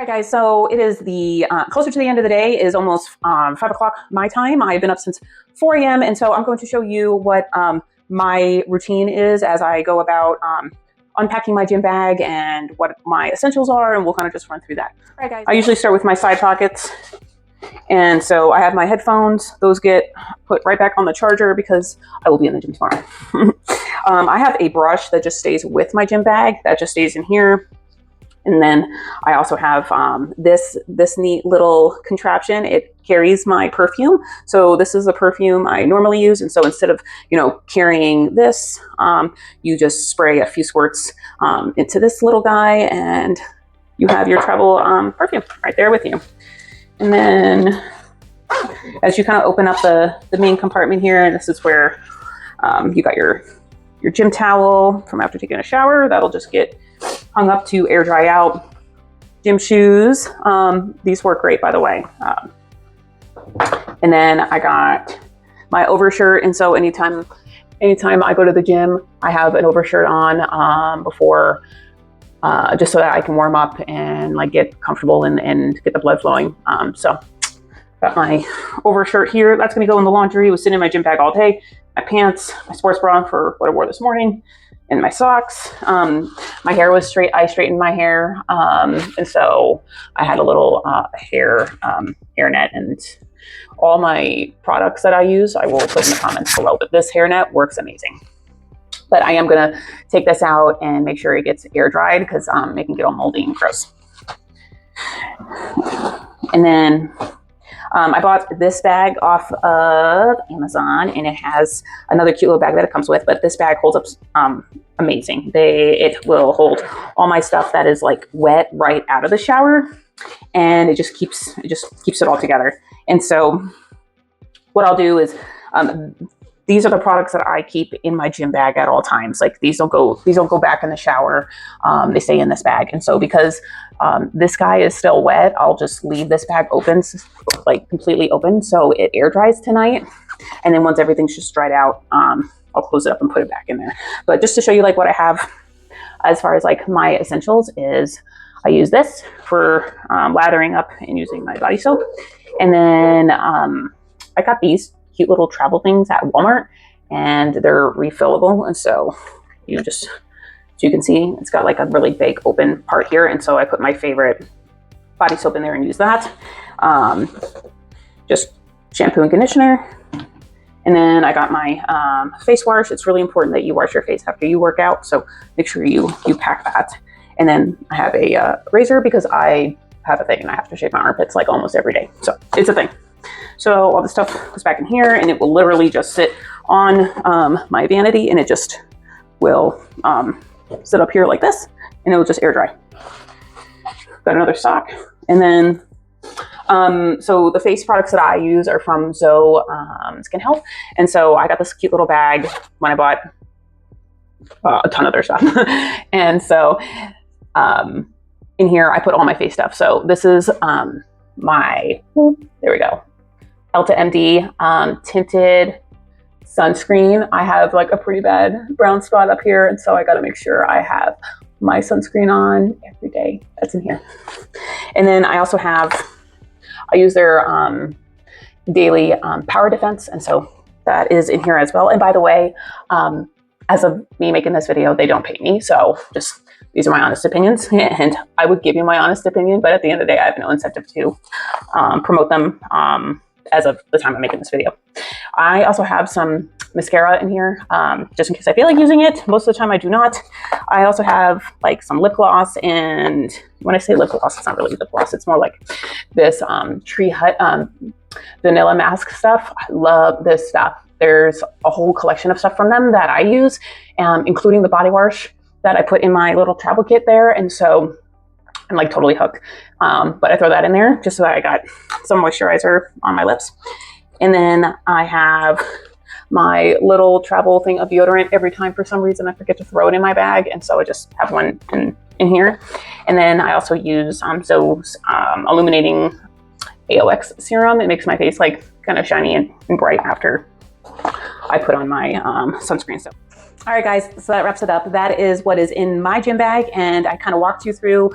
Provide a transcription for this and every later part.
Guys, so it is the closer to the end of the day. It is almost 5 o'clock my time. I've been up since 4 a.m. and so I'm going to show you what my routine is as I go about unpacking my gym bag and what my essentials are, and we'll kind of just run through that. All right, guys. I usually start with my side pockets, and so I have my headphones. Those get put right back on the charger because I will be in the gym tomorrow. I have a brush that just stays with my gym bag. That just stays in here. And then I also have this neat little contraption. It carries my perfume. So this is the perfume I normally use. And so instead of, carrying this, you just spray a few squirts into this little guy and you have your travel perfume right there with you. And then as you kind of open up the main compartment here, this is where you got your gym towel from after taking a shower. That'll just get hung up to air dry out. Gym shoes. These work great, by the way. And then I got my overshirt. And so anytime I go to the gym, I have an overshirt on before, just so that I can warm up and get comfortable and get the blood flowing. So got my overshirt here. That's going to go in the laundry. It was sitting in my gym bag all day. My pants, my sports bra for what I wore this morning, and my socks. My hair was straight. I straightened my hair. And so I had a little hair net, and all my products that I use, I will put in the comments below, but this hair net works amazing. But I am gonna take this out and make sure it gets air dried because it can get all moldy and gross. And then I bought this bag off of Amazon, and it has another cute little bag that it comes with, but this bag holds up amazing. It will hold all my stuff that is wet right out of the shower, and it just keeps it all together. And so what I'll do is these are the products that I keep in my gym bag at all times. These don't go back in the shower. They stay in this bag. And so because this guy is still wet, I'll just leave this bag open, completely open, so it air dries tonight. And then once everything's just dried out, I'll close it up and put it back in there. But just to show you what I have as far as my essentials is, I use this for lathering up and using my body soap. And then I got these cute little travel things at Walmart, and they're refillable. And so as you can see, it's got a really big open part here. And so I put my favorite body soap in there and use that. Just shampoo and conditioner. And then I got my face wash. It's really important that you wash your face after you work out. So make sure you pack that. And then I have a razor because I have a thing and I have to shave my armpits almost every day. So it's a thing. So all this stuff goes back in here, and it will literally just sit on my vanity, and it just will sit up here like this, and it will just air dry. Got another sock. And then so the face products that I use are from Zoe Skin Health. And so I got this cute little bag when I bought a ton of their stuff. And so in here I put all my face stuff. So this is there we go, Elta MD tinted sunscreen. I have a pretty bad brown spot up here, and so I got to make sure I have my sunscreen on every day. That's in here. And then I also I use their daily power defense, and so that is in here as well. And by the way, as of me making this video, they don't pay me, so these are my honest opinions, and I would give you my honest opinion, but at the end of the day, I have no incentive to promote them as of the time I'm making this video. I also have some mascara in here, just in case I feel like using it. Most of the time I do not. I also have some lip gloss, and when I say lip gloss, it's not really lip gloss. It's more this Tree Hut vanilla mask stuff. I love this stuff. There's a whole collection of stuff from them that I use, including the body wash that I put in my little travel kit there. And so I'm totally hooked. But I throw that in there just so that I got some moisturizer on my lips. And then I have my little travel thing of deodorant. Every time for some reason I forget to throw it in my bag, and so I just have one in here. And then I also use Zoe's illuminating AOX serum. It makes my face kind of shiny and bright after I put on my sunscreen. So all right, guys, so that wraps it up. That is what is in my gym bag, and I kind of walked you through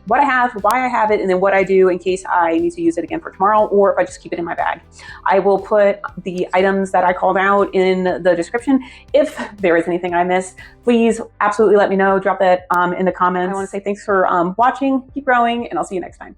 what I have, why I have it, and then what I do in case I need to use it again for tomorrow, or if I just keep it in my bag. I will put the items that I called out in the description. If there is anything I missed, please absolutely let me know. Drop that in the comments. I want to say thanks for watching, keep growing, and I'll see you next time.